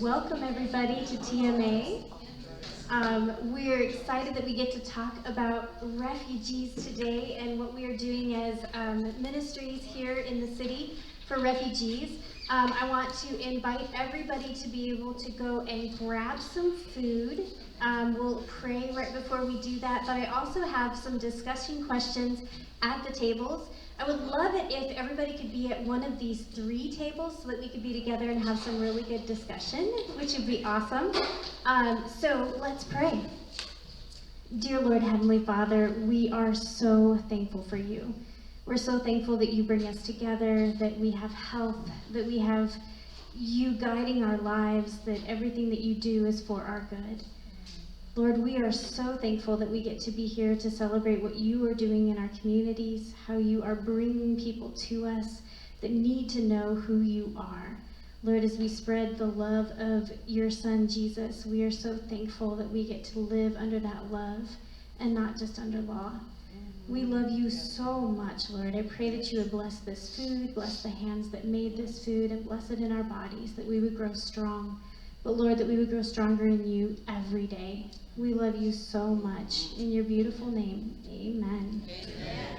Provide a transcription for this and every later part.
Welcome everybody to TMA. We're excited that we get to talk about refugees today and what we are doing as ministries here in the city for refugees. I want to invite everybody to be able to go and grab some food. We'll pray right before we do that, but I also have some discussion questions at the tables. I would love it if everybody could be at one of these 3 tables so that we could be together and have some really good discussion, which would be awesome. So let's pray. Dear Lord, Heavenly Father, we are so thankful for you. We're so thankful that you bring us together, that we have health, that we have you guiding our lives, that everything that you do is for our good. Lord, we are so thankful that we get to be here to celebrate what you are doing in our communities, how you are bringing people to us that need to know who you are. Lord, as we spread the love of your Son, Jesus, we are so thankful that we get to live under that love and not just under law. We love you so much, Lord. I pray that you would bless this food, bless the hands that made this food, and bless it in our bodies, that we would grow strong. But Lord, that we would grow stronger in you every day. We love you so much. In your beautiful name, amen. Amen.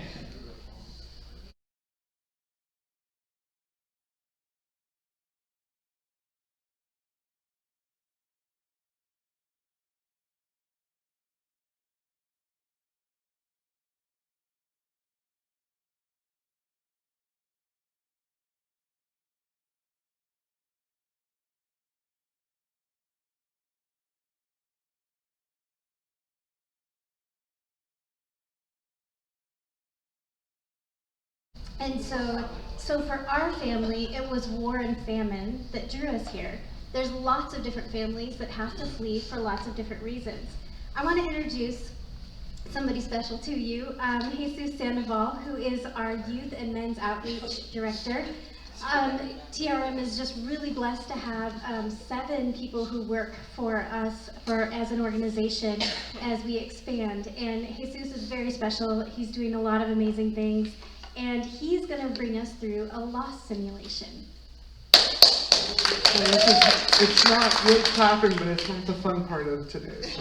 And so for our family, it was war and famine that drew us here. There's lots of different families that have to flee for lots of different reasons. I want to introduce somebody special to you, Jesus Sandoval, who is our Youth and Men's Outreach Director. TRM is just really blessed to have 7 people who work for us as an organization as we expand. And Jesus is very special. He's doing a lot of amazing things. And he's going to bring us through a loss simulation. It's not really clapping, but it's not the fun part of today.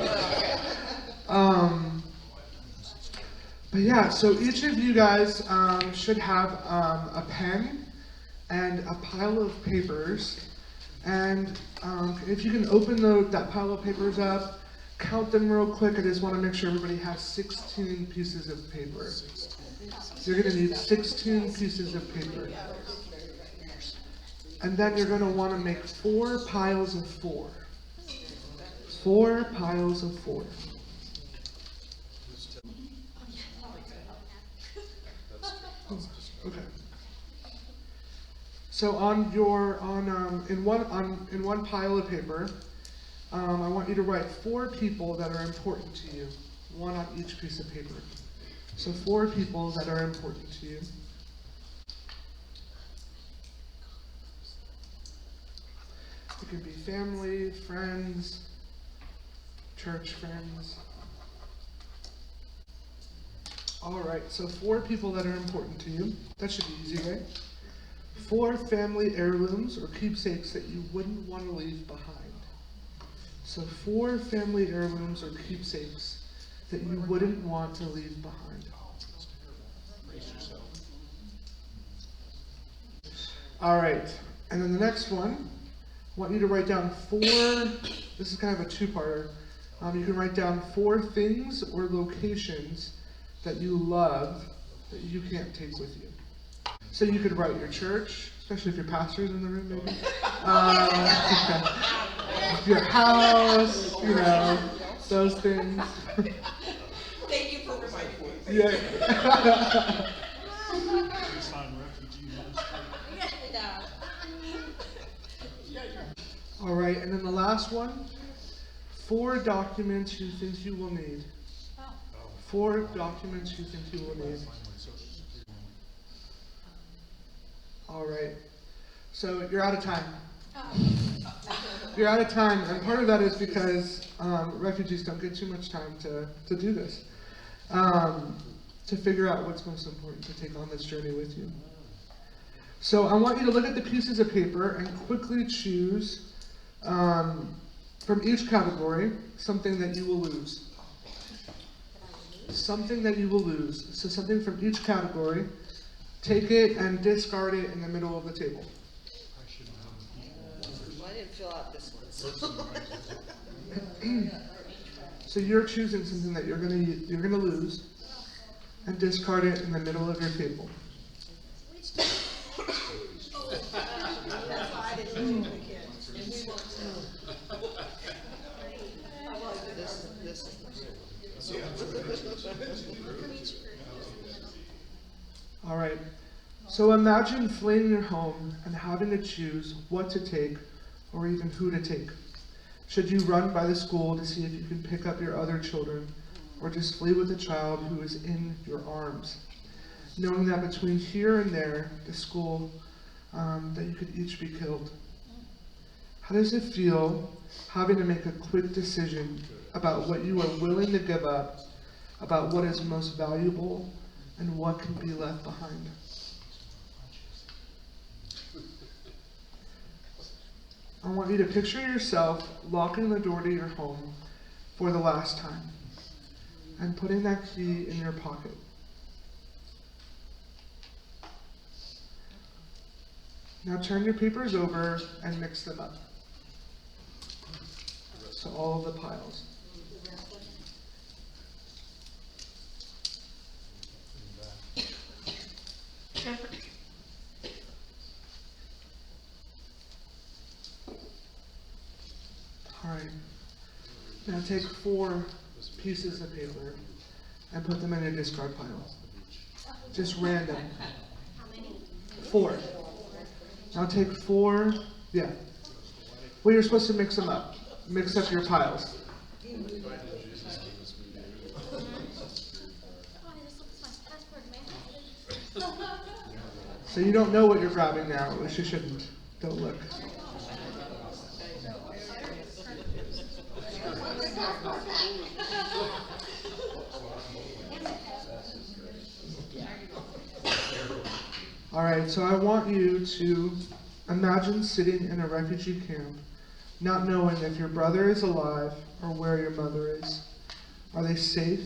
But yeah, so each of you guys should have a pen and a pile of papers. And if you can open that pile of papers up, count them real quick. I just want to make sure everybody has 16 pieces of paper. You're going to need 16 pieces of paper. And then you're going to want to make 4 piles of 4. 4 piles of 4. Okay. So in one pile of paper, I want you to write 4 people that are important to you. 1 on each piece of paper. So 4 people that are important to you. It could be family, friends, church friends. All right, so 4 people that are important to you. That should be easy, right? 4 family heirlooms or keepsakes that you wouldn't want to leave behind. So 4 family heirlooms or keepsakes that you wouldn't want to leave behind. All right, and then the next one, I want you to write down 4, this is kind of a 2-parter. You can write down 4 things or locations that you love that you can't take with you. So you could write your church, especially if your pastor's in the room maybe. Your house, those things. Thank you for reminding me. Yeah. Tucson Refugee All right, and then the last one, 4 documents you think you will need. 4 documents you think you will need. All right, so you're out of time. You're out of time, and part of that is because refugees don't get too much time to do this, to figure out what's most important to take on this journey with you. So I want you to look at the pieces of paper and quickly choose From each category, something that you will lose. Something that you will lose. So something from each category, take it and discard it in the middle of the table. I didn't fill out this one. So you're choosing something that you're gonna lose and discard it in the middle of your table. That's why I didn't do it again. And we want to. I like this. All right. So imagine fleeing your home and having to choose what to take or even who to take. Should you run by the school to see if you can pick up your other children, or just flee with a child who is in your arms, knowing that between here and there, the school, that you could each be killed? How does it feel having to make a quick decision about what you are willing to give up, about what is most valuable, and what can be left behind? I want you to picture yourself locking the door to your home for the last time and putting that key in your pocket. Now turn your papers over and mix them up. So all of the piles. All right. Now take 4 pieces of paper and put them in your discard pile. Just random. 4. Now take 4, yeah. Well, you're supposed to mix them up. Mix up your piles. So you don't know what you're grabbing now, at least you shouldn't. Don't look. All right, so I want you to imagine sitting in a refugee camp, not knowing if your brother is alive or where your mother is. Are they safe?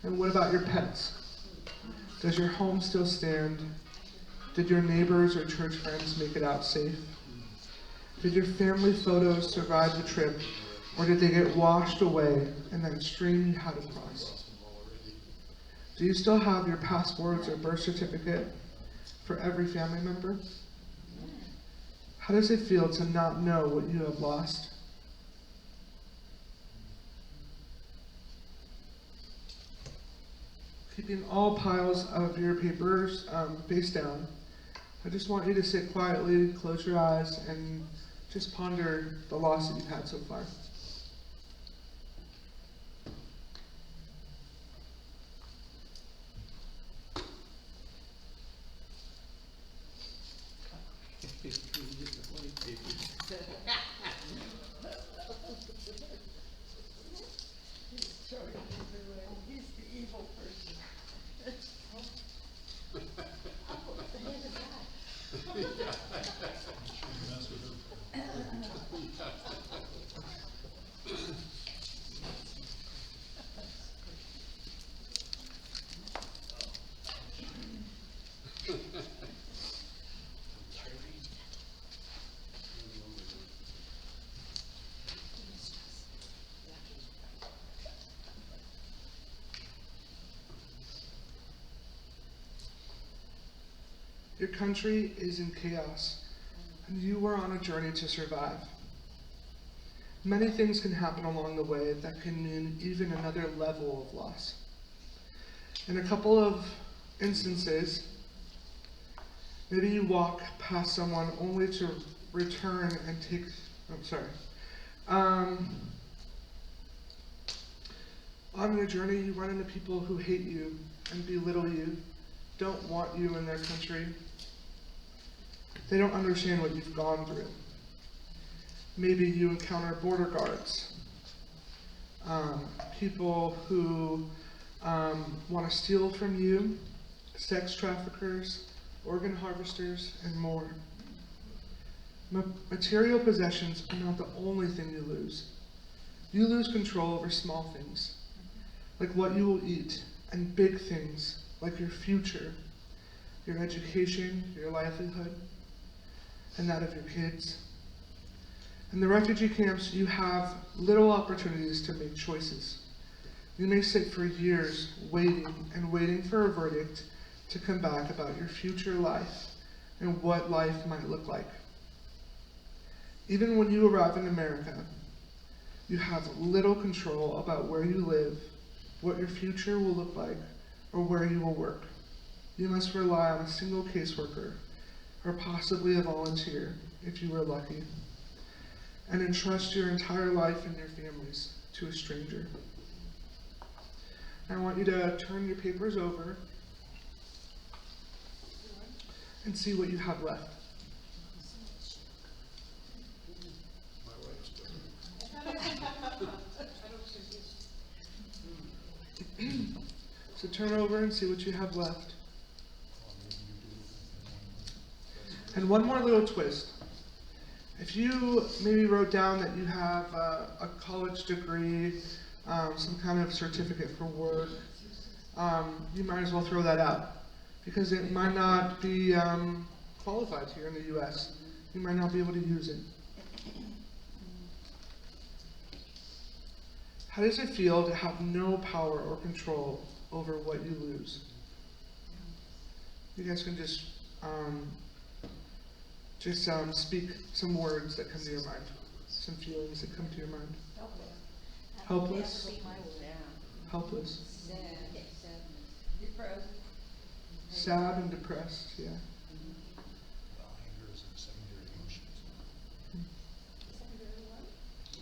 And what about your pets? Does your home still stand? Did your neighbors or church friends make it out safe? Did your family photos survive the trip, or did they get washed away and that stream you had to cross? Do you still have your passports or birth certificate for every family member? How does it feel to not know what you have lost? Keeping all piles of your papers face down, I just want you to sit quietly, close your eyes, and just ponder the loss that you've had so far. He's the evil person. Your country is in chaos, and you are on a journey to survive. Many things can happen along the way that can mean even another level of loss. In a couple of instances, maybe you walk past someone only to return and take, on your journey, you run into people who hate you and belittle you, don't want you in their country. They don't understand what you've gone through. Maybe you encounter border guards, people who want to steal from you, sex traffickers, organ harvesters, and more. Material possessions are not the only thing you lose. You lose control over small things, like what you will eat, and big things, like your future, your education, your livelihood, and that of your kids. In the refugee camps, you have little opportunities to make choices. You may sit for years waiting for a verdict to come back about your future life and what life might look like. Even when you arrive in America, you have little control about where you live, what your future will look like, or where you will work. You must rely on a single caseworker, or possibly a volunteer, if you are lucky, and entrust your entire life and your families to a stranger. Now I want you to turn your papers over and see what you have left. So turn over and see what you have left. And one more little twist. If you maybe wrote down that you have a college degree, some kind of certificate for work, you might as well throw that out, because it might not be qualified here in the US. You might not be able to use it. How does it feel to have no power or control over what you lose? You guys can just speak some words that come to your mind, some feelings that come to your mind. Helpless. Helpless. Sad and depressed, yeah. Anger is a secondary emotion.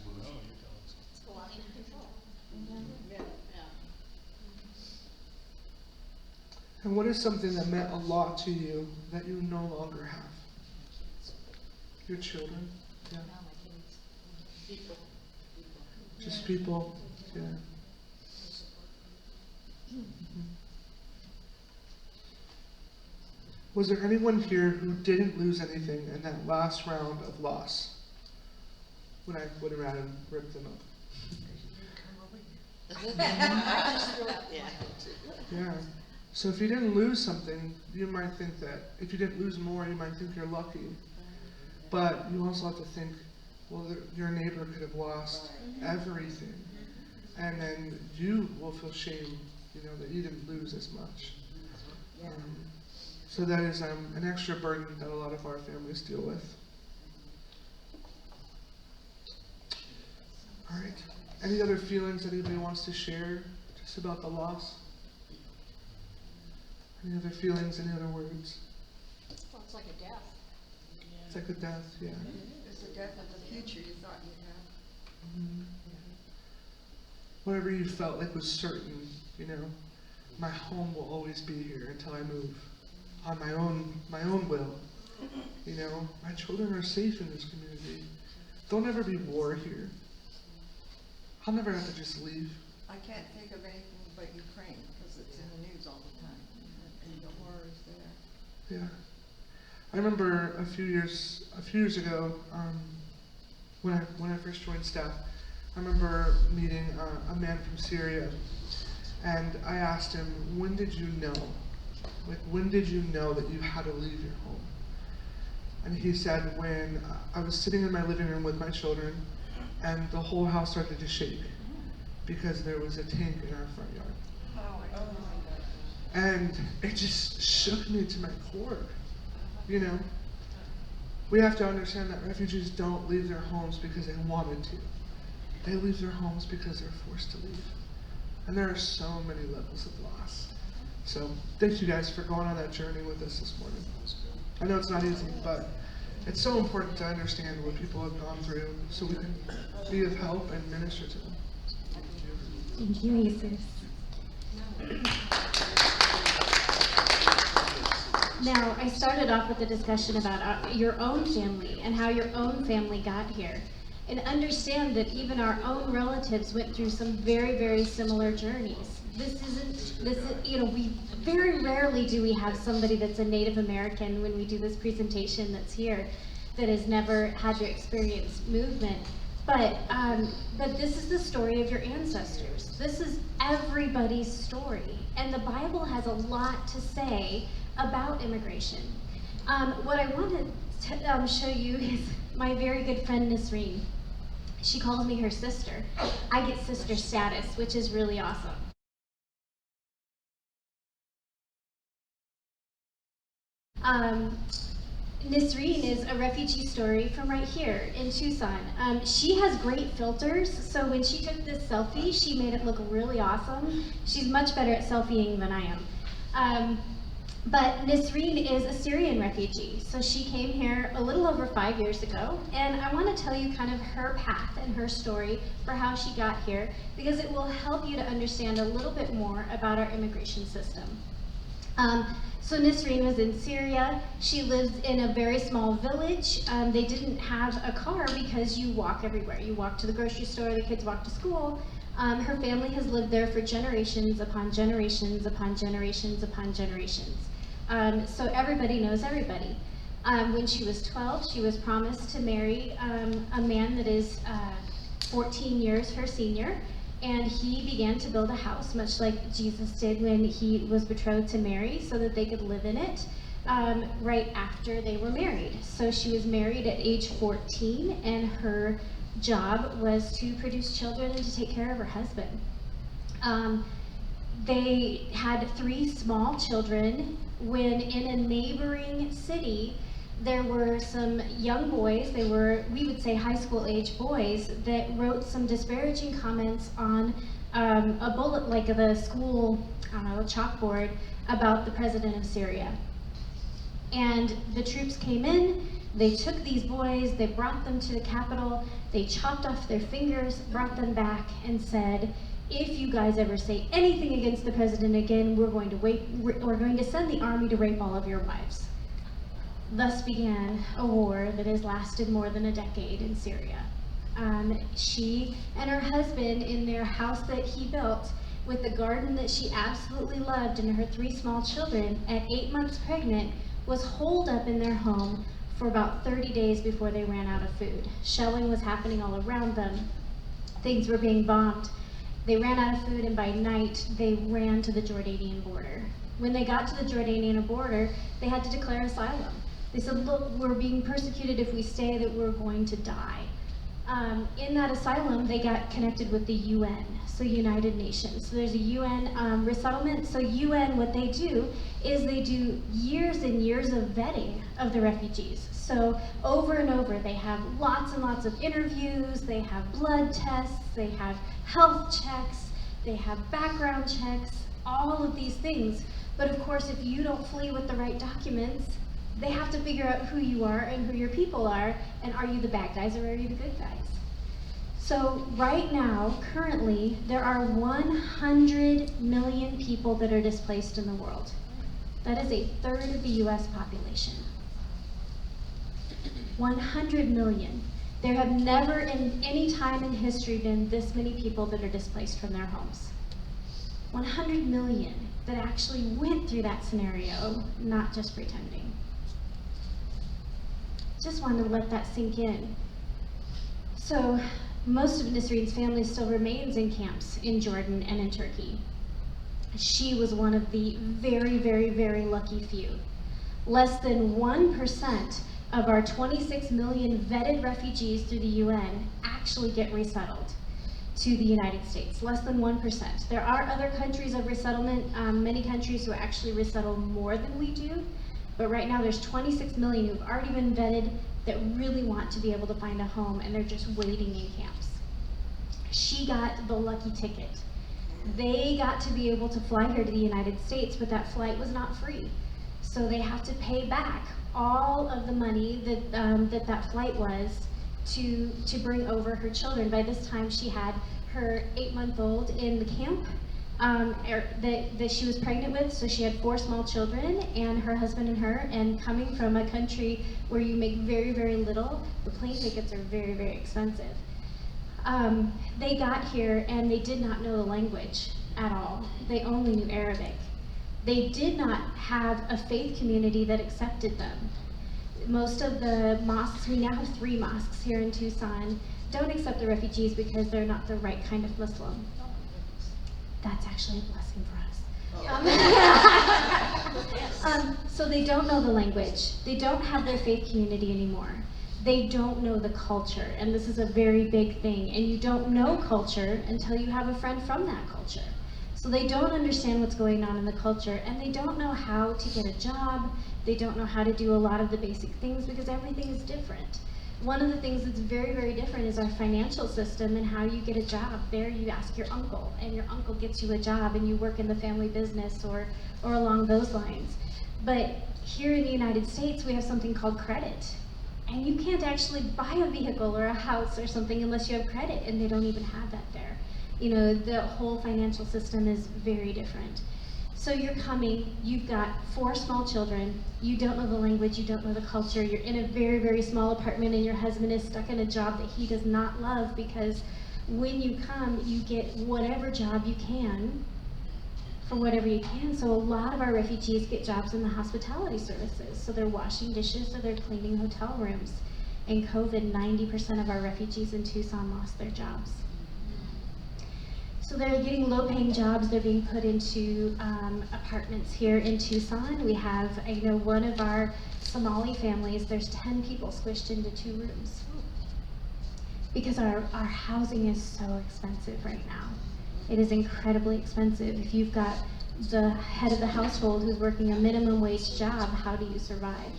No, you tell us. Belonging and control. Yeah. And what is something that meant a lot to you that you no longer have? Your children? Yeah. Now my kids. People. Just people? Yeah. Mhm. Was there anyone here who didn't lose anything in that last round of loss? When I went around and ripped them up. Yeah. So if you didn't lose something, you might think that, if you didn't lose more, you might think you're lucky. But you also have to think, well, your neighbor could have lost everything. And then you will feel shame, that you didn't lose as much. So that is an extra burden that a lot of our families deal with. All right. Any other feelings that anybody wants to share just about the loss? Any other feelings, any other words? Well, it's like a death. It's like a death, yeah. It's the death of the future you thought you'd have. Mhm. Whatever you felt like was certain, my home will always be here until I move on my own will. My children are safe in this community. There'll never be war here. I'll never have to just leave. I can't think of anything but Ukraine, because it's in the news all the time, and the horrors there. Yeah. I remember a few years ago, when I first joined staff, I remember meeting a man from Syria, and I asked him, when did you know? When did you know that you had to leave your home? And he said, when I was sitting in my living room with my children, and the whole house started to shake because there was a tank in our front yard. And it just shook me to my core. We have to understand that refugees don't leave their homes because they wanted to. They leave their homes because they're forced to leave. And there are so many levels of loss. So thank you guys for going on that journey with us this morning. I know it's not easy, but it's so important to understand what people have gone through so we can be of help and minister to them. Thank you, Jesus. Now, I started off with a discussion about your own family and how your own family got here. And understand that even our own relatives went through some very, very similar journeys. We very rarely do we have somebody that's a Native American when we do this presentation that's here. that has never had to experience movement. But this is the story of your ancestors. This is everybody's story. And the Bible has a lot to say about immigration. What I want to show you is my very good friend Nisreen. She calls me her sister. I get sister status, which is really awesome. Nisreen is a refugee story from right here in Tucson. She has great filters, so when she took this selfie, she made it look really awesome. She's much better at selfieing than I am. But Nisreen is a Syrian refugee, so she came here a little over 5 years ago, and I want to tell you kind of her path and her story for how she got here, because it will help you to understand a little bit more about our immigration system. So Nisreen was in Syria. She lives in a very small village. They didn't have a car because you walk everywhere. You walk to the grocery store, the kids walk to school. Her family has lived there for generations upon generations upon generations upon generations. So everybody knows everybody. When she was 12, she was promised to marry a man that is 14 years her senior. And he began to build a house, much like Jesus did when he was betrothed to Mary, so that they could live in it right after they were married. So she was married at age 14, and her job was to produce children and to take care of her husband. They had 3 small children when in a neighboring city, there were some young boys, they were, we would say, high school age boys, that wrote some disparaging comments on a bullet, like the school, chalkboard, about the president of Syria. And the troops came in, they took these boys, they brought them to the capital, they chopped off their fingers, brought them back, and said, if you guys ever say anything against the president again, we're going to send the army to rape all of your wives. Thus began a war that has lasted more than a decade in Syria. She and her husband, in their house that he built, with the garden that she absolutely loved, and her 3 small children, at 8 months pregnant, was holed up in their home for about 30 days before they ran out of food. Shelling was happening all around them. Things were being bombed. They ran out of food, and by night, they ran to the Jordanian border. When they got to the Jordanian border, they had to declare asylum. They said, look, we're being persecuted. If we stay, that we're going to die. In that asylum, they got connected with the UN, so United Nations. So there's a UN resettlement. So UN, what they do is they do years and years of vetting of the refugees. So over and over, they have lots and lots of interviews, they have blood tests, they have health checks, they have background checks, all of these things. But of course, if you don't flee with the right documents, they have to figure out who you are and who your people are, and are you the bad guys or are you the good guys? So right now, currently, there are 100 million people that are displaced in the world. That is 1/3 of the US population. 100 million. There have never in any time in history been this many people that are displaced from their homes. 100 million that actually went through that scenario, not just pretending. Just wanted to let that sink in. So most of Nisreen's family still remains in camps in Jordan and in Turkey. She was one of the very, very, very lucky few. Less than 1% of our 26 million vetted refugees through the UN actually get resettled to the United States, less than 1%. There are other countries of resettlement, many countries who actually resettle more than we do, but right now there's 26 million who've already been vetted that really want to be able to find a home, and they're just waiting in camps. She got the lucky ticket. They got to be able to fly here to the United States, but that flight was not free. So they have to pay back all of the money that that flight was to bring over her children. By this time, she had her 8-month-old in the camp that she was pregnant with, so she had 4 small children, and her husband and her, and coming from a country where you make very, very little, the plane tickets are very, very expensive. They got here and they did not know the language at all. They only knew Arabic. They did not have a faith community that accepted them. Most of the mosques, we now have 3 mosques here in Tucson, don't accept the refugees because they're not the right kind of Muslim. That's actually a blessing for us. So they don't know the language. They don't have their faith community anymore. They don't know the culture, and this is a very big thing. And you don't know culture until you have a friend from that culture. So they don't understand what's going on in the culture, and they don't know how to get a job. They don't know how to do a lot of the basic things because everything is different. One of the things that's very, very different is our financial system and how you get a job. There you ask your uncle, and your uncle gets you a job, and you work in the family business or along those lines. But here in the United States, we have something called credit. And you can't actually buy a vehicle or a house or something unless you have credit, and they don't even have that there. You know, the whole financial system is very different. So you're coming, you've got 4 small children, you don't know the language, you don't know the culture, you're in a very, very small apartment, and your husband is stuck in a job that he does not love, because when you come, you get whatever job you can for whatever you can. So a lot of our refugees get jobs in the hospitality services. So they're washing dishes or they're cleaning hotel rooms. In COVID, 90% of our refugees in Tucson lost their jobs. So they're getting low-paying jobs. They're being put into apartments here in Tucson. We have, one of our Somali families, there's 10 people squished into 2 rooms. Because our housing is so expensive right now. It is incredibly expensive. If you've got the head of the household who's working a minimum wage job, how do you survive?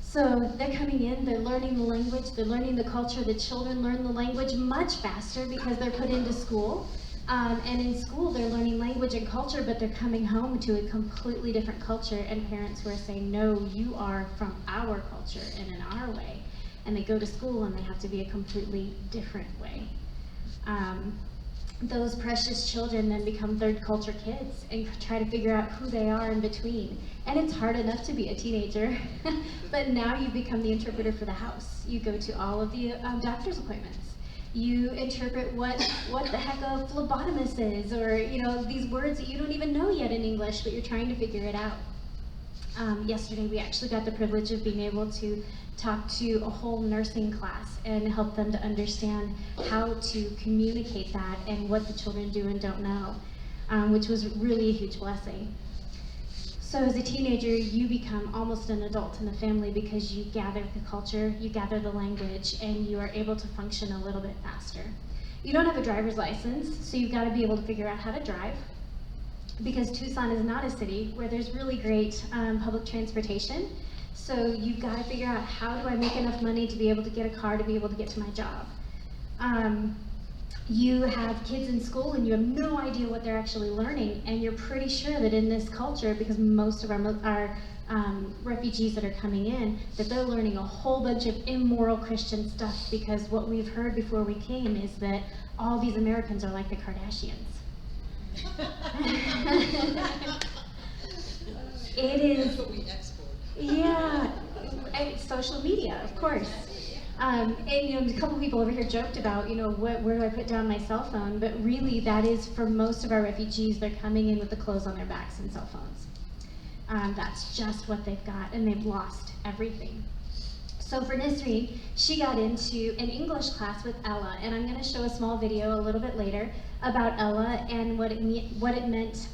So they're coming in, they're learning the language, they're learning the culture. The children learn the language much faster because they're put into school. And in school, they're learning language and culture, but they're coming home to a completely different culture, and parents who are saying, no, you are from our culture and in our way. And they go to school and they have to be a completely different way. Those precious children then become third culture kids and try to figure out who they are in between. And it's hard enough to be a teenager, but now you become the interpreter for the house. You go to all of the doctor's appointments. You interpret what the heck a phlebotomist is, or these words that you don't even know yet in English, but you're trying to figure it out. Yesterday we actually got the privilege of being able to talk to a whole nursing class and help them to understand how to communicate that and what the children do and don't know, which was really a huge blessing. So as a teenager, you become almost an adult in the family because you gather the culture, you gather the language, and you are able to function a little bit faster. You don't have a driver's license, so you've got to be able to figure out how to drive, because Tucson is not a city where there's really great public transportation. So you've got to figure out, how do I make enough money to be able to get a car to be able to get to my job? You have kids in school and you have no idea what they're actually learning, and you're pretty sure that in this culture, because most of our refugees that are coming in, that they're learning a whole bunch of immoral Christian stuff, because what we've heard before we came is that all these Americans are like the Kardashians. It is. That's what we export. Yeah, and social media, of course. And a couple people over here joked about, where do I put down my cell phone? But really, that is, for most of our refugees, they're coming in with the clothes on their backs and cell phones. That's just what they've got, and they've lost everything. So for Nisri, she got into an English class with Ella, and I'm going to show a small video a little bit later about Ella and what it meant,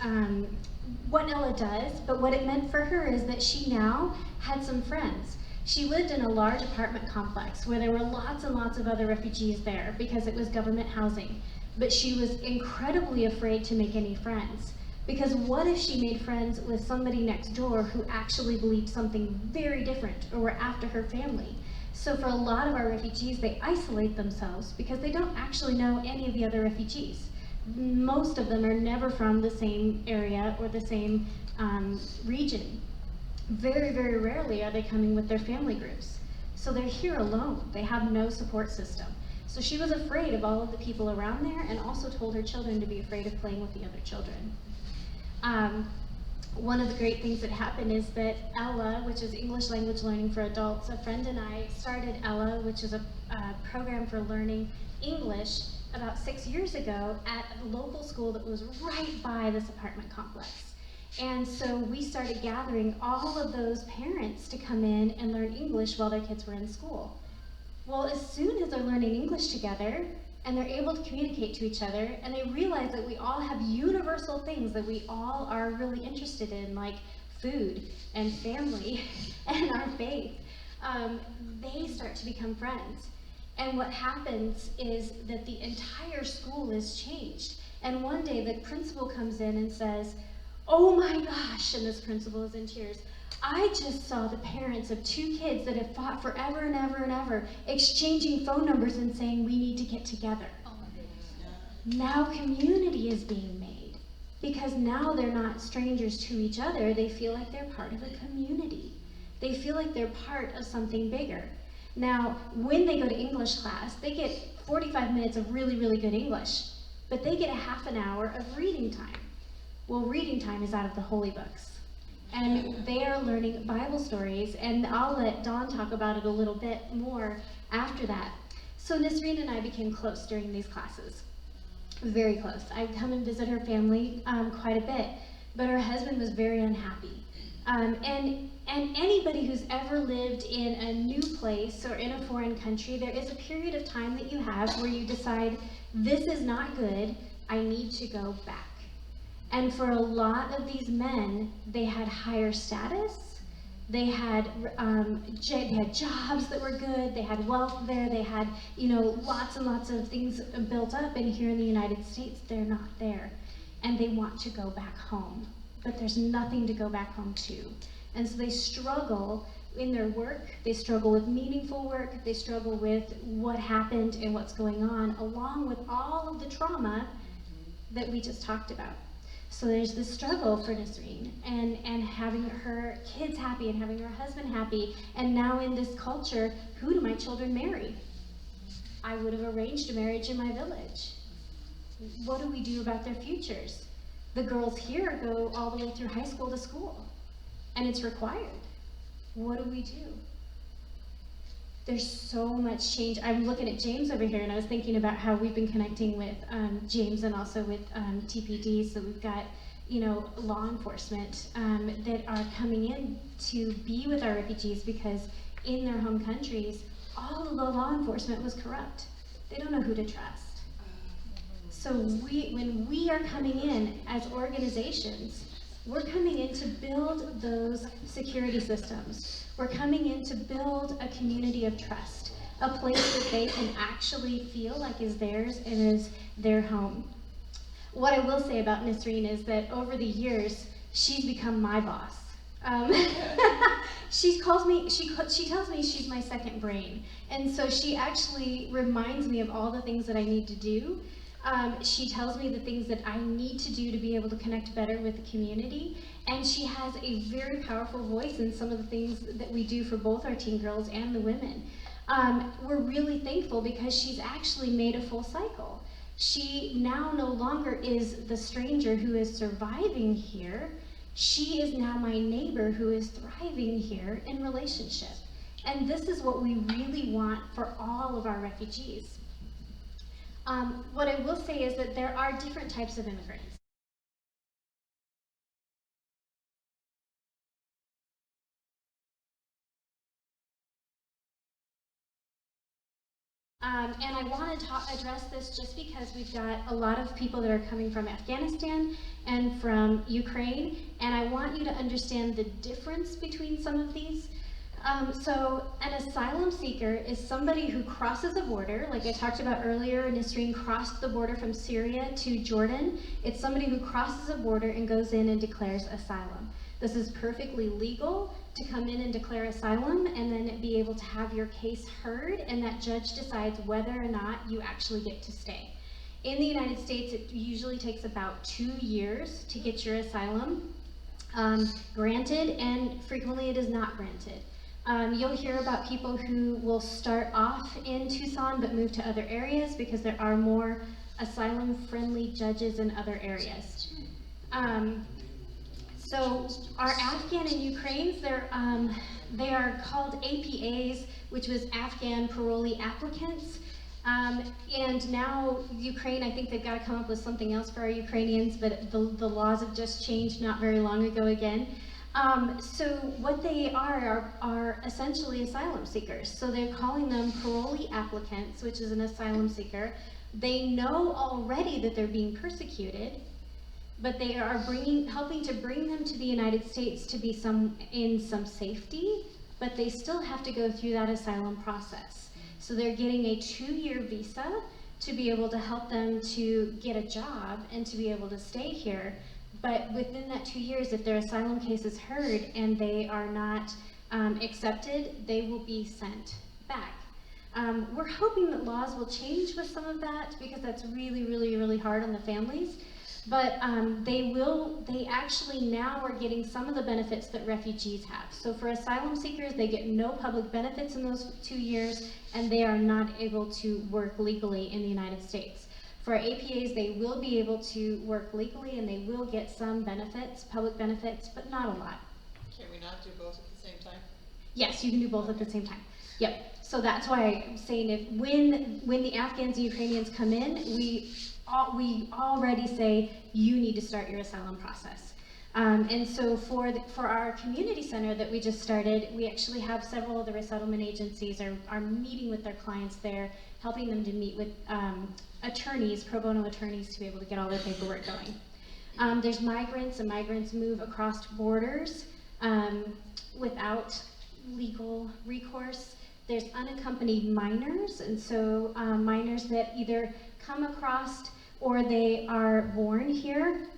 what Ella does, but what it meant for her is that she now had some friends. She lived in a large apartment complex where there were lots and lots of other refugees there because it was government housing, but she was incredibly afraid to make any friends. Because what if she made friends with somebody next door who actually believed something very different or were after her family? So for a lot of our refugees, they isolate themselves because they don't actually know any of the other refugees. Most of them are never from the same area or the same region. Very, very rarely are they coming with their family groups. So they're here alone. They have no support system. So she was afraid of all of the people around there, and also told her children to be afraid of playing with the other children. One of the great things that happened is that Ella, which is English language learning for adults, a friend and I started Ella, which is a program for learning English, about 6 years ago at a local school that was right by this apartment complex. And so we started gathering all of those parents to come in and learn English while their kids were in school. Well, as soon as they're learning English together and they're able to communicate to each other and they realize that we all have universal things that we all are really interested in, like food and family and our faith, they start to become friends. And what happens is that the entire school is changed. And one day the principal comes in and says, "Oh my gosh," and this principal is in tears, "I just saw the parents of 2 kids that have fought forever and ever and ever exchanging phone numbers and saying we need to get together." Oh my goodness. Now community is being made because now they're not strangers to each other. They feel like they're part of a community. They feel like they're part of something bigger. Now, when they go to English class, they get 45 minutes of really, really good English, but they get a half an hour of reading time. Well, reading time is out of the holy books. And they are learning Bible stories, and I'll let Dawn talk about it a little bit more after that. So Nisreen and I became close during these classes, very close. I'd come and visit her family quite a bit, but her husband was very unhappy. And anybody who's ever lived in a new place or in a foreign country, there is a period of time that you have where you decide, this is not good, I need to go back. And for a lot of these men, they had higher status, they had jobs that were good, they had wealth there, they had, lots and lots of things built up, and here in the United States, they're not there. And they want to go back home, but there's nothing to go back home to. And so they struggle in their work, they struggle with meaningful work, they struggle with what happened and what's going on, along with all of the trauma that we just talked about. So there's this struggle for Nisreen and having her kids happy and having her husband happy, and now in this culture, who do my children marry? I would have arranged a marriage in my village. What do we do about their futures? The girls here go all the way through high school to school, and it's required. What do we do? There's so much change. I'm looking at James over here, and I was thinking about how we've been connecting with James and also with TPD. So we've got, law enforcement that are coming in to be with our refugees because in their home countries, all of the law enforcement was corrupt. They don't know who to trust. So when we are coming in as organizations, we're coming in to build those security systems. We're coming in to build a community of trust, a place that they can actually feel like is theirs and is their home. What I will say about Nisreen is that over the years, she's become my boss. She tells me she's my second brain. And so she actually reminds me of all the things that I need to do. She tells me the things that I need to do to be able to connect better with the community, and she has a very powerful voice in some of the things that we do for both our teen girls and the women. We're really thankful because she's actually made a full cycle. She now no longer is the stranger who is surviving here. She is now my neighbor who is thriving here in relationship. And this is what we really want for all of our refugees. What I will say is that there are different types of immigrants. And I want to address this just because we've got a lot of people that are coming from Afghanistan and from Ukraine, and I want you to understand the difference between some of these. So an asylum seeker is somebody who crosses a border, like I talked about earlier. Nisreen crossed the border from Syria to Jordan. It's somebody who crosses a border and goes in and declares asylum. This is perfectly legal to come in and declare asylum and then be able to have your case heard, and that judge decides whether or not you actually get to stay. In the United States, it usually takes about 2 years to get your asylum granted, and frequently it is not granted. You'll hear about people who will start off in Tucson but move to other areas because there are more asylum-friendly judges in other areas. So our Afghan and Ukrainians, they are called APAs, which was Afghan parolee applicants. And now Ukraine, I think they've got to come up with something else for our Ukrainians, but the laws have just changed not very long ago again. So what they are essentially asylum seekers. So they're calling them parolee applicants, which is an asylum seeker. They know already that they're being persecuted, but they are helping to bring them to the United States to be in some safety, but they still have to go through that asylum process. So they're getting a 2-year visa to be able to help them to get a job and to be able to stay here. But within that 2 years, if their asylum case is heard and they are not accepted, they will be sent back. We're hoping that laws will change with some of that, because that's really, really, really hard on the families. But they actually now are getting some of the benefits that refugees have. So for asylum seekers, they get no public benefits in those 2 years, and they are not able to work legally in the United States. For APAs, they will be able to work legally, and they will get some benefits, public benefits, but not a lot. Can we not do both at the same time? Yes, you can do both at the same time. Yep. So that's why I'm saying when the Afghans and Ukrainians come in, we already say you need to start your asylum process. And so for our community center that we just started, we actually have several of the resettlement agencies are meeting with their clients there, helping them to meet with attorneys, pro bono attorneys, to be able to get all their paperwork going. There's migrants, and migrants move across borders without legal recourse. There's unaccompanied minors, and so minors that either come across or they are born here.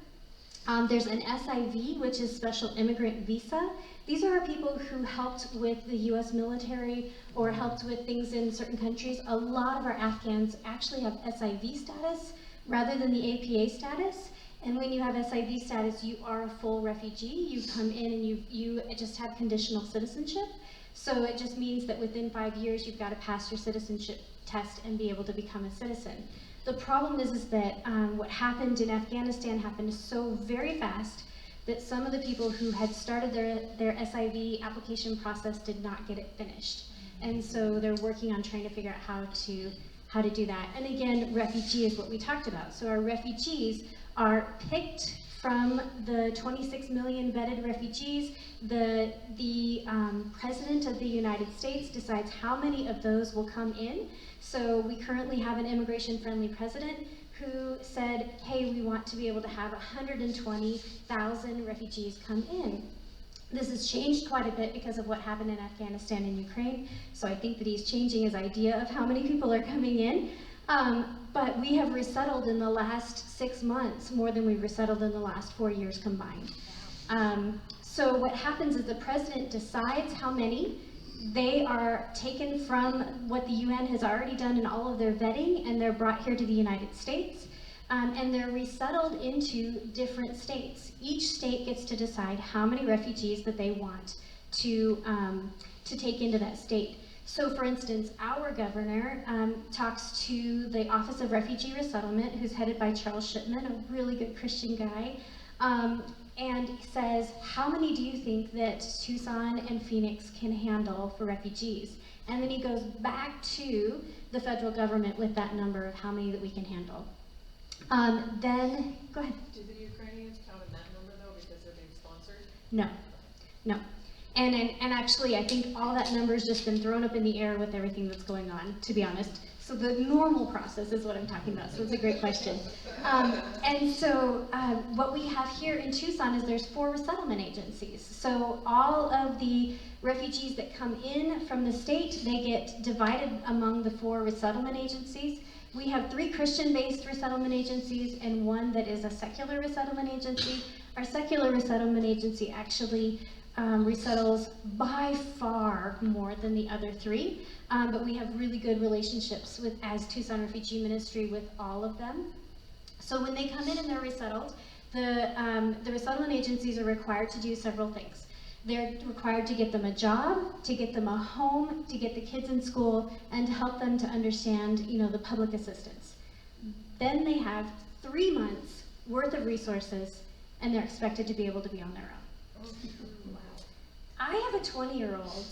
There's an SIV, which is Special Immigrant Visa. These are people who helped with the US military or helped with things in certain countries. A lot of our Afghans actually have SIV status rather than the APA status. And when you have SIV status, you are a full refugee. You come in and you just have conditional citizenship. So it just means that within 5 years, you've got to pass your citizenship test and be able to become a citizen. The problem is that what happened in Afghanistan happened so very fast that some of the people who had started their SIV application process did not get it finished. And so they're working on trying to figure out how to do that. And again, refugee is what we talked about. So our refugees are picked from the 26 million vetted refugees. The President of the United States decides how many of those will come in. So we currently have an immigration-friendly president who said, hey, we want to be able to have 120,000 refugees come in. This has changed quite a bit because of what happened in Afghanistan and Ukraine. So I think that he's changing his idea of how many people are coming in. But we have resettled in the last 6 months more than we've resettled in the last 4 years combined. So what happens is the president decides how many. They are taken from what the UN has already done in all of their vetting, and they're brought here to the United States. And they're resettled into different states. Each state gets to decide how many refugees that they want to take into that state. So for instance, our governor talks to the Office of Refugee Resettlement, who's headed by Charles Shipman, a really good Christian guy, and says, how many do you think that Tucson and Phoenix can handle for refugees? And then he goes back to the federal government with that number of how many that we can handle. Then, go ahead. Do the Ukrainians count in that number though, because they're being sponsored? No, no. And actually, I think all that number's just been thrown up in the air with everything that's going on, to be honest. So the normal process is what I'm talking about, so it's a great question. And so what we have here in Tucson is there's 4 resettlement agencies. So all of the refugees that come in from the state, they get divided among the 4 resettlement agencies. We have 3 Christian-based resettlement agencies and 1 that is a secular resettlement agency. Our secular resettlement agency actually resettles by far more than the other 3, but we have really good relationships as Tucson Refugee Ministry with all of them. So when they come in and they're resettled, the resettlement agencies are required to do several things. They're required to get them a job, to get them a home, to get the kids in school, and to help them to understand, the public assistance. Then they have 3 months worth of resources, and they're expected to be able to be on their own. I have a 20-year-old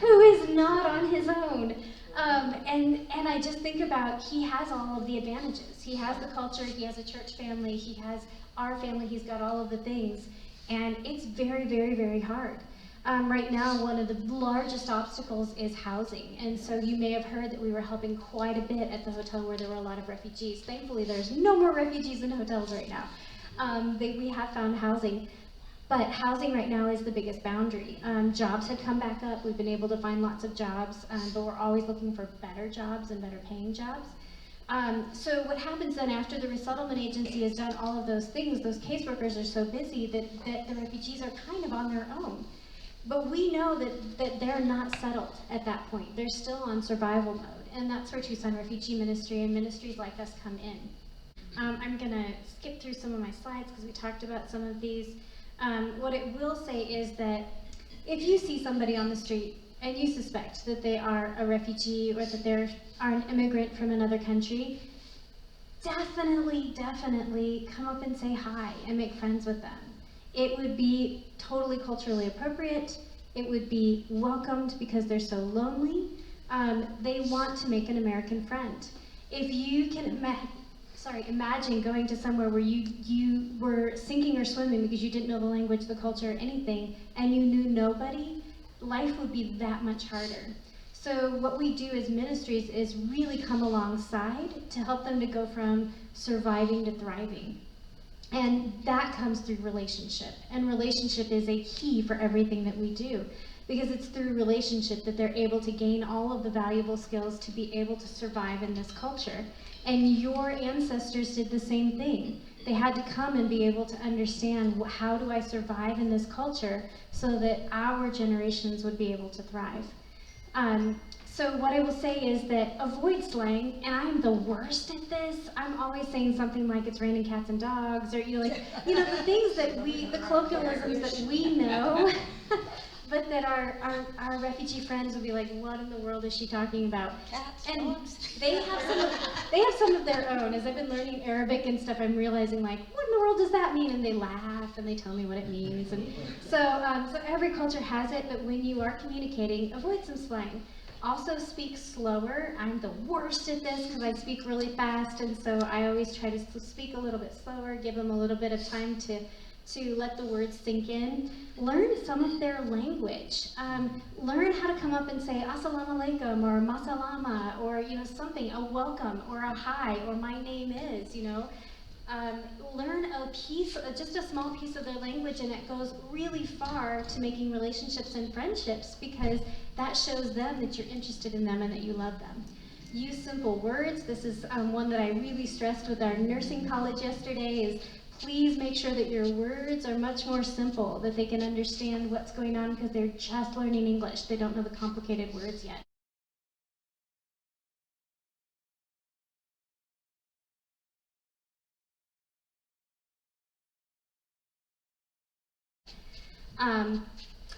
who is not on his own. And I just think about, he has all of the advantages. He has the culture, he has a church family, he has our family, he's got all of the things. And it's very, very, very hard. Right now, one of the largest obstacles is housing. And so you may have heard that we were helping quite a bit at the hotel where there were a lot of refugees. Thankfully, there's no more refugees in hotels right now. We have found housing. But housing right now is the biggest boundary. Jobs have come back up. We've been able to find lots of jobs, but we're always looking for better jobs and better paying jobs. So what happens then after the resettlement agency has done all of those things, those caseworkers are so busy that the refugees are kind of on their own. But we know that they're not settled at that point. They're still on survival mode. And that's where Tucson Refugee Ministry and ministries like us come in. I'm gonna skip through some of my slides because we talked about some of these. What I will say is that if you see somebody on the street and you suspect that they are a refugee or that they are an immigrant from another country, definitely come up and say hi and make friends with them. It would be totally culturally appropriate. It would be welcomed because they're so lonely. They want to make an American friend. If you can imagine going to somewhere where you were sinking or swimming because you didn't know the language, the culture, or anything, and you knew nobody, life would be that much harder. So what we do as ministries is really come alongside to help them to go from surviving to thriving. And that comes through relationship. And relationship is a key for everything that we do, because it's through relationship that they're able to gain all of the valuable skills to be able to survive in this culture. And your ancestors did the same thing. They had to come and be able to understand, how do I survive in this culture so that our generations would be able to thrive. So what I will say is that avoid slang, and I'm the worst at this. I'm always saying something like it's raining cats and dogs, or the things that the colloquialisms that we know, but that our refugee friends will be like, what in the world is she talking about? Cats, And dogs. they have some of their own. As I've been learning Arabic and stuff, I'm realizing, like, what in the world does that mean? And they laugh and they tell me what it means. And so every culture has it, but when you are communicating, avoid some slang. Also speak slower. I'm the worst at this because I speak really fast, and so I always try to speak a little bit slower, give them a little bit of time to let the words sink in. Learn some of their language. Learn how to come up and say assalamu alaikum or masalama, or something, a welcome or a hi or my name is. Learn just a small piece of their language, and it goes really far to making relationships and friendships, because that shows them that you're interested in them and that you love them. Use simple words. This is one that I really stressed with our nursing college yesterday, is please make sure that your words are much more simple, that they can understand what's going on, because they're just learning English. They don't know the complicated words yet.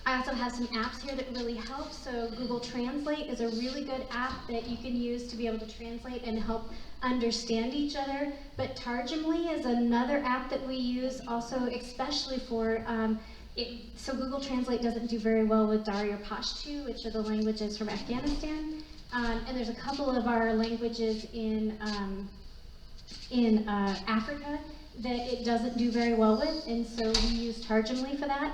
I also have some apps here that really help. So Google Translate is a really good app that you can use to be able to translate and help understand each other. But Tarjumly is another app that we use also, especially for so Google Translate doesn't do very well with Dari or Pashto, which are the languages from Afghanistan. And there's a couple of our languages in Africa that it doesn't do very well with, and so we use Tarjumly for that.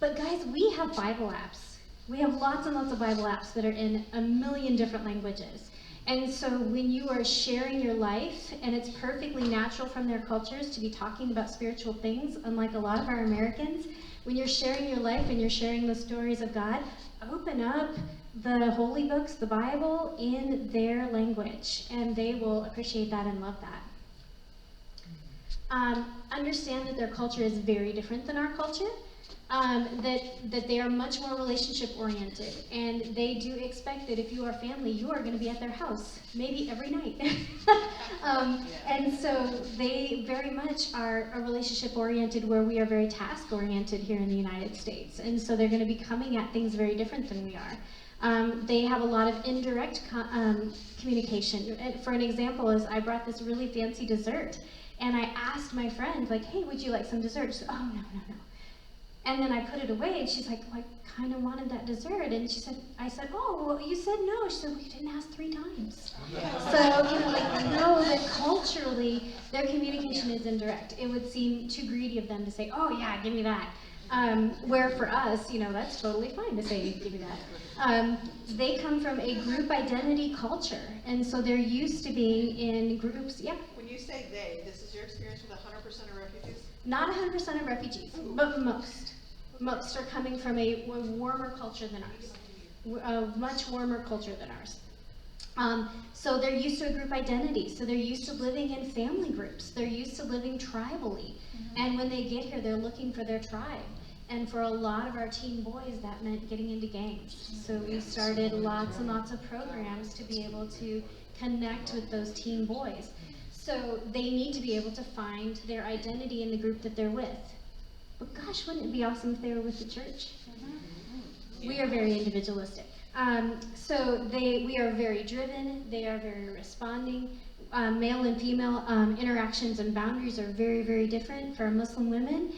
But guys, we have Bible apps. We have lots and lots of Bible apps that are in a million different languages. And so when you are sharing your life, and it's perfectly natural from their cultures to be talking about spiritual things, unlike a lot of our Americans, when you're sharing your life and you're sharing the stories of God, open up the holy books, the Bible, in their language, and they will appreciate that and love that. Understand that their culture is very different than our culture. That they are much more relationship oriented, and they do expect that if you are family, you are going to be at their house, maybe every night. And so they very much are a relationship oriented, where we are very task oriented here in the United States, and so they're going to be coming at things very different than we are. They have a lot of indirect communication. And for an example, is I brought this really fancy dessert, and I asked my friend, like, hey, would you like some dessert? She said, oh, no. And then I put it away, and she's like, well, I kind of wanted that dessert. And I said, oh, well, you said no. She said, well, you didn't ask 3 times. So, know that culturally, their communication is indirect. It would seem too greedy of them to say, oh, yeah, give me that. Where for us, that's totally fine to say, give me that. They come from a group identity culture, and so they're used to being in groups. Yeah. When you say they, this is your experience with 100% of refugees? Not 100% of refugees, but most. Most are coming from a warmer culture than ours, a much warmer culture than ours. So they're used to a group identity, so they're used to living in family groups, they're used to living tribally, and when they get here, they're looking for their tribe. And for a lot of our teen boys, that meant getting into gangs. So we started lots and lots of programs to be able to connect with those teen boys. So they need to be able to find their identity in the group that they're with. But gosh, wouldn't it be awesome if they were with the church? We are very individualistic. So we are very driven, they are very responding. Male and female interactions and boundaries are very, very different. For Muslim women,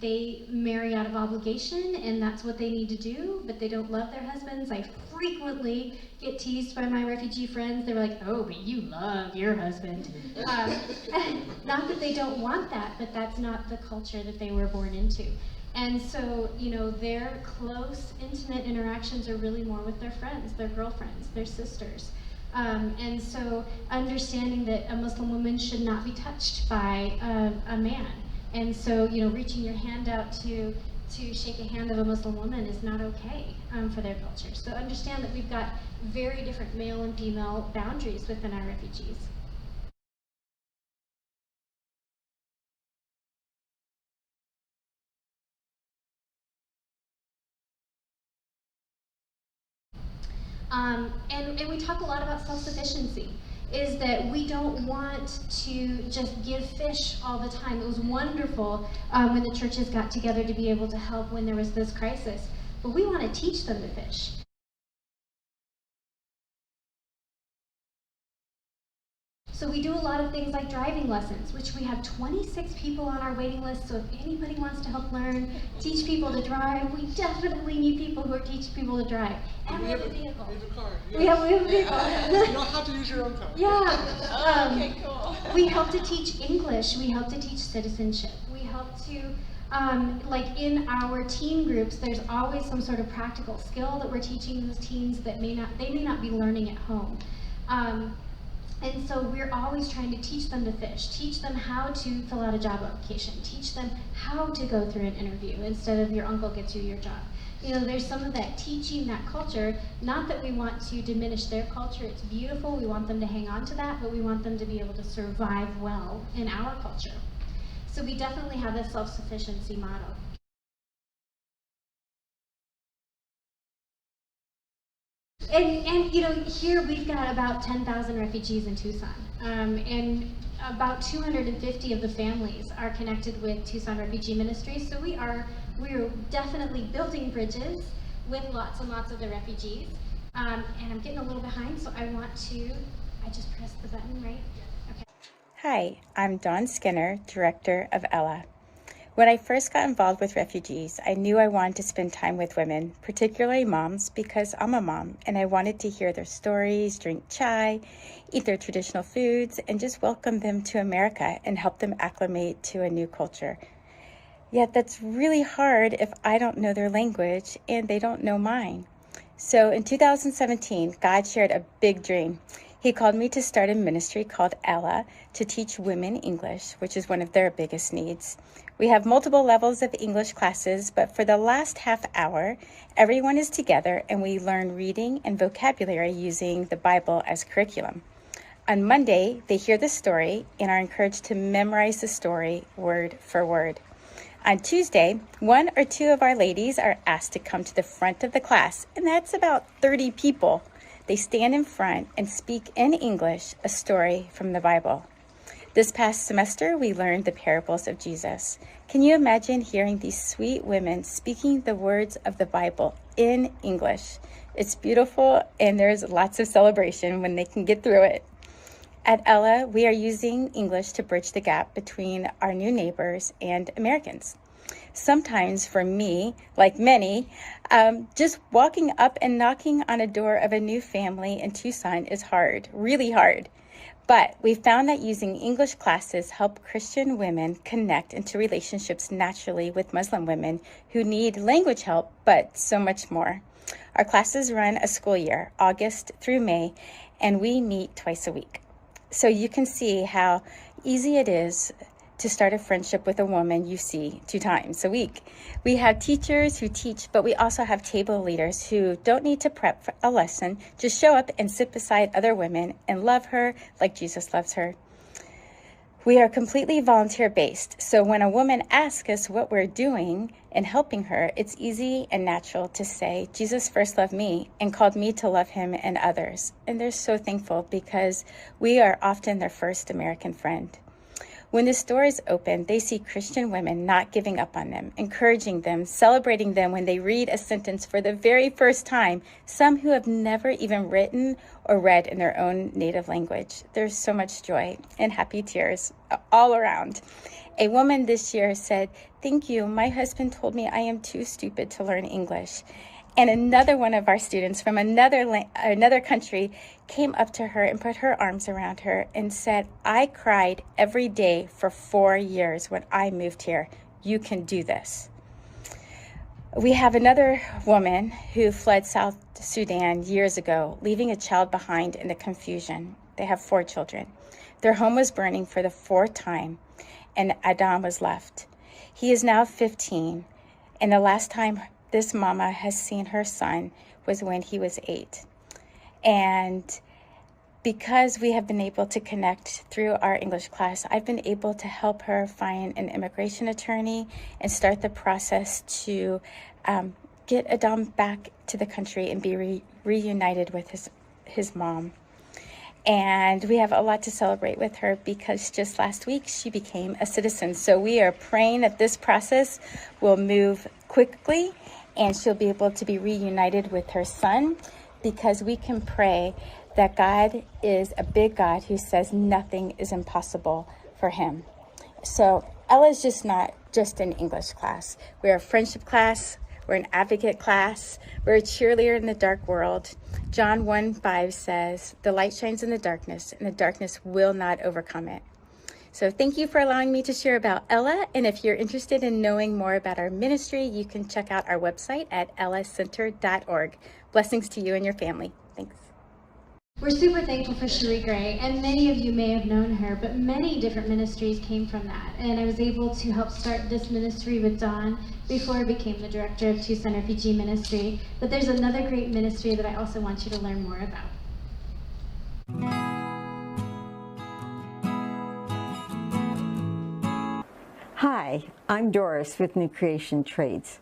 they marry out of obligation, and that's what they need to do, but they don't love their husbands. I frequently get teased by my refugee friends. They're like, oh, but you love your husband. Not that they don't want that, but that's not the culture that they were born into. And so, their close, intimate interactions are really more with their friends, their girlfriends, their sisters. And so understanding that a Muslim woman should not be touched by a man. And so, reaching your hand out to shake a hand of a Muslim woman is not okay for their culture. So understand that we've got very different male and female boundaries within our refugees. And we talk a lot about self-sufficiency, is that we don't want to just give fish all the time. It was wonderful when the churches got together to be able to help when there was this crisis, but we want to teach them to fish. So we do a lot of things like driving lessons, which we have 26 people on our waiting list. So if anybody wants to help learn, teach people to drive, we definitely need people who are teaching people to drive. And we have a vehicle. We have a car. Yes. We have a vehicle. You don't have to use your own car. Yeah. Okay, cool. We help to teach English. We help to teach citizenship. We help to, like in our teen groups, there's always some sort of practical skill that we're teaching those teens that they may not be learning at home. And so we're always trying to teach them to fish, teach them how to fill out a job application, teach them how to go through an interview instead of your uncle gets you your job. There's some of that teaching, that culture, not that we want to diminish their culture, it's beautiful, we want them to hang on to that, but we want them to be able to survive well in our culture. So we definitely have a self-sufficiency model. And here we've got about 10,000 refugees in Tucson, and about 250 of the families are connected with Tucson Refugee Ministries. So we're definitely building bridges with lots and lots of the refugees. And I'm getting a little behind, so I just pressed the button, right? Okay. Hi, I'm Dawn Skinner, Director of Ella. When I first got involved with refugees, I knew I wanted to spend time with women, particularly moms, because I'm a mom and I wanted to hear their stories, drink chai, eat their traditional foods, and just welcome them to America and help them acclimate to a new culture. Yet that's really hard if I don't know their language and they don't know mine. So in 2017, God shared a big dream. He called me to start a ministry called Ella to teach women English, which is one of their biggest needs. We have multiple levels of English classes, but for the last half hour, everyone is together and we learn reading and vocabulary using the Bible as curriculum. On Monday, they hear the story and are encouraged to memorize the story word for word. On Tuesday, 1 or 2 of our ladies are asked to come to the front of the class, and that's about 30 people. They stand in front and speak in English a story from the Bible. This past semester, we learned the parables of Jesus. Can you imagine hearing these sweet women speaking the words of the Bible in English? It's beautiful, and there's lots of celebration when they can get through it. At Ella, we are using English to bridge the gap between our new neighbors and Americans. Sometimes for me, like many, just walking up and knocking on a door of a new family in Tucson is hard, really hard. But we found that using English classes help Christian women connect into relationships naturally with Muslim women who need language help, but so much more. Our classes run a school year, August through May, and we meet twice a week. So you can see how easy it is to start a friendship with a woman you see 2 times a week. We have teachers who teach, but we also have table leaders who don't need to prep for a lesson, just show up and sit beside other women and love her like Jesus loves her. We are completely volunteer-based, so when a woman asks us what we're doing and helping her, it's easy and natural to say, Jesus first loved me and called me to love him and others. And they're so thankful because we are often their first American friend. When this door is open, they see Christian women not giving up on them, encouraging them, celebrating them when they read a sentence for the very first time, some who have never even written or read in their own native language. There's so much joy and happy tears all around. A woman this year said, "Thank you, my husband told me I am too stupid to learn English." And another one of our students from another country came up to her and put her arms around her and said, "I cried every day for 4 years when I moved here. You can do this." We have another woman who fled South Sudan years ago, leaving a child behind in the confusion. They have 4 children. Their home was burning for the 4th time, and Adam was left. He is now 15, and the last time this mama has seen her son was when he was 8. And because we have been able to connect through our English class, I've been able to help her find an immigration attorney and start the process to get Adam back to the country and be reunited with his mom. And we have a lot to celebrate with her because just last week she became a citizen. So we are praying that this process will move quickly and she'll be able to be reunited with her son, because we can pray that God is a big God who says nothing is impossible for him. So Ella's just not just an English class. We're a friendship class. We're an advocate class. We're a cheerleader in the dark world. John 1:5 says, "The light shines in the darkness, and the darkness will not overcome it." So thank you for allowing me to share about Ella. And if you're interested in knowing more about our ministry, you can check out our website at ellacenter.org. Blessings to you and your family. Thanks. We're super thankful for Cherie Gray, and many of you may have known her, but many different ministries came from that. And I was able to help start this ministry with Dawn before I became the director of Tucson Refugee Ministry. But there's another great ministry that I also want you to learn more about. Hi, I'm Doris with New Creation Trades,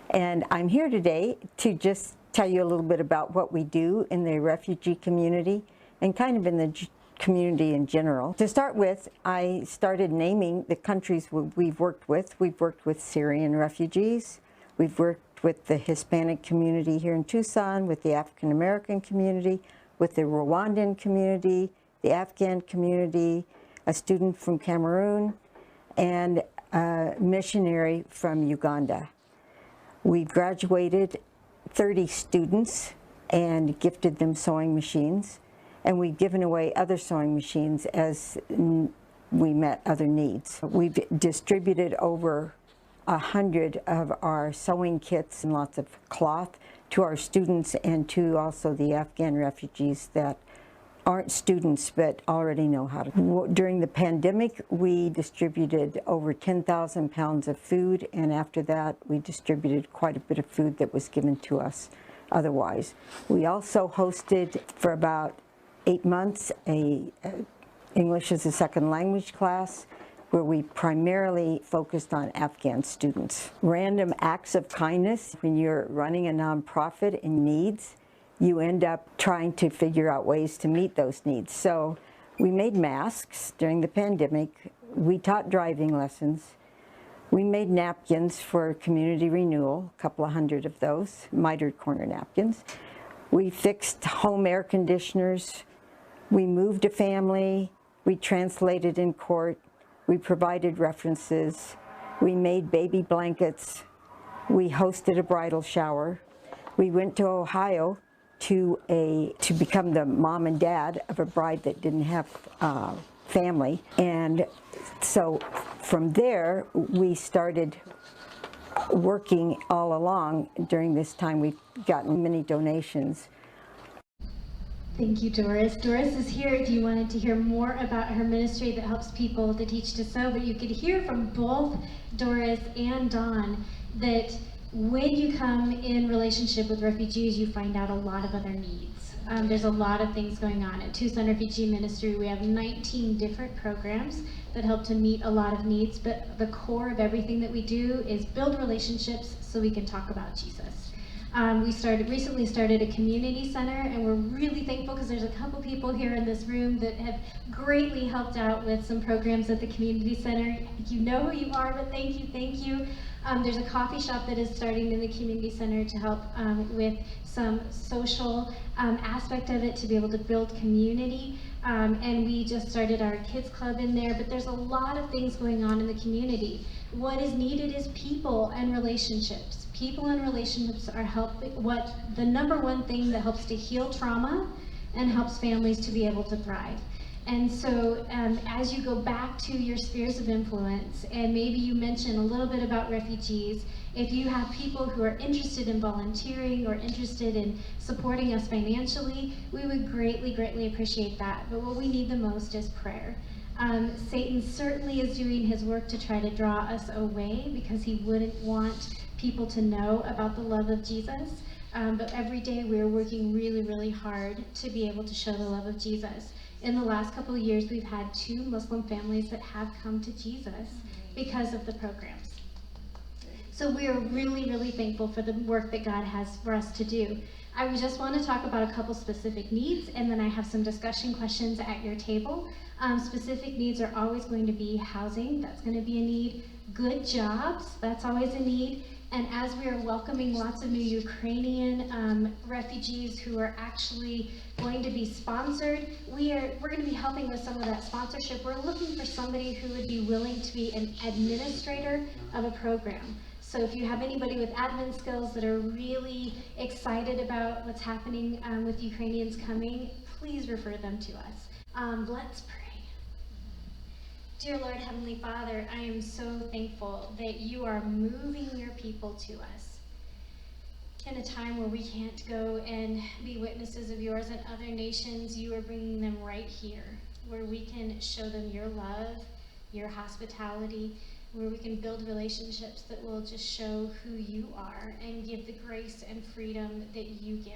and I'm here today to just tell you a little bit about what we do in the refugee community and kind of in the community in general. To start with, I started naming the countries we've worked with. We've worked with Syrian refugees, we've worked with the Hispanic community here in Tucson, with the African American community, with the Rwandan community, the Afghan community, a student from Cameroon, and a missionary from Uganda. We've graduated 30 students and gifted them sewing machines, and we've given away other sewing machines as we met other needs. We've distributed over 100 of our sewing kits and lots of cloth to our students and to also the Afghan refugees that aren't students but already know how to. During the pandemic, we distributed over 10,000 pounds of food, and after that we distributed quite a bit of food that was given to us otherwise. We also hosted for about 8 months a English as a second language class where we primarily focused on Afghan students. Random acts of kindness. When you're running a nonprofit in needs, you end up trying to figure out ways to meet those needs. So we made masks during the pandemic. We taught driving lessons. We made napkins for community renewal, a couple of hundred of those, mitered corner napkins. We fixed home air conditioners. We moved a family. We translated in court. We provided references. We made baby blankets. We hosted a bridal shower. We went to Ohio to become the mom and dad of a bride that didn't have family. And so from there, we started working all along. During this time, we've gotten many donations. Thank you, Doris. Doris is here if you wanted to hear more about her ministry that helps people to teach to sew, but you could hear from both Doris and Dawn that when you come in relationship with refugees, you find out a lot of other needs. There's a lot of things going on. At Tucson Refugee Ministry, we have 19 different programs that help to meet a lot of needs, but the core of everything that we do is build relationships so we can talk about Jesus. We recently started a community center, and we're really thankful because there's a couple people here in this room that have greatly helped out with some programs at the community center. You know who you are, but thank you, thank you. There's a coffee shop that is starting in the community center to help with some social aspect of it, to be able to build community. And we just started our kids club in there, but there's a lot of things going on in the community. What is needed is people and relationships. People and relationships are the number one thing that helps to heal trauma and helps families to be able to thrive. And so as you go back to your spheres of influence, and maybe you mention a little bit about refugees, if you have people who are interested in volunteering or interested in supporting us financially, we would greatly, greatly appreciate that. But what we need the most is prayer. Satan certainly is doing his work to try to draw us away because he wouldn't want people to know about the love of Jesus. But every day we're working really, really hard to be able to show the love of Jesus. In the last couple of years, we've had 2 Muslim families that have come to Jesus because of the programs. So we are really, really thankful for the work that God has for us to do. I just want to talk about a couple specific needs, and then I have some discussion questions at your table. Specific needs are always going to be housing, that's going to be a need. Good jobs, that's always a need. And as we are welcoming lots of new Ukrainian refugees who are actually going to be sponsored, we're going to be helping with some of that sponsorship. We're looking for somebody who would be willing to be an administrator of a program. So if you have anybody with admin skills that are really excited about what's happening with Ukrainians coming, please refer them to us. Let's pray. Dear Lord, Heavenly Father, I am so thankful that you are moving your people to us. In a time where we can't go and be witnesses of yours in other nations, you are bringing them right here, where we can show them your love, your hospitality, where we can build relationships that will just show who you are and give the grace and freedom that you give.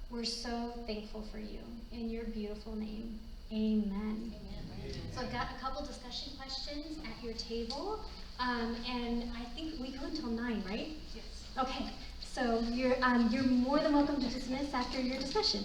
We're so thankful for you. In your beautiful name, amen. So I've got a couple discussion questions at your table, and I think we go until 9, right? Yes. Okay, so you're more than welcome to dismiss after your discussion.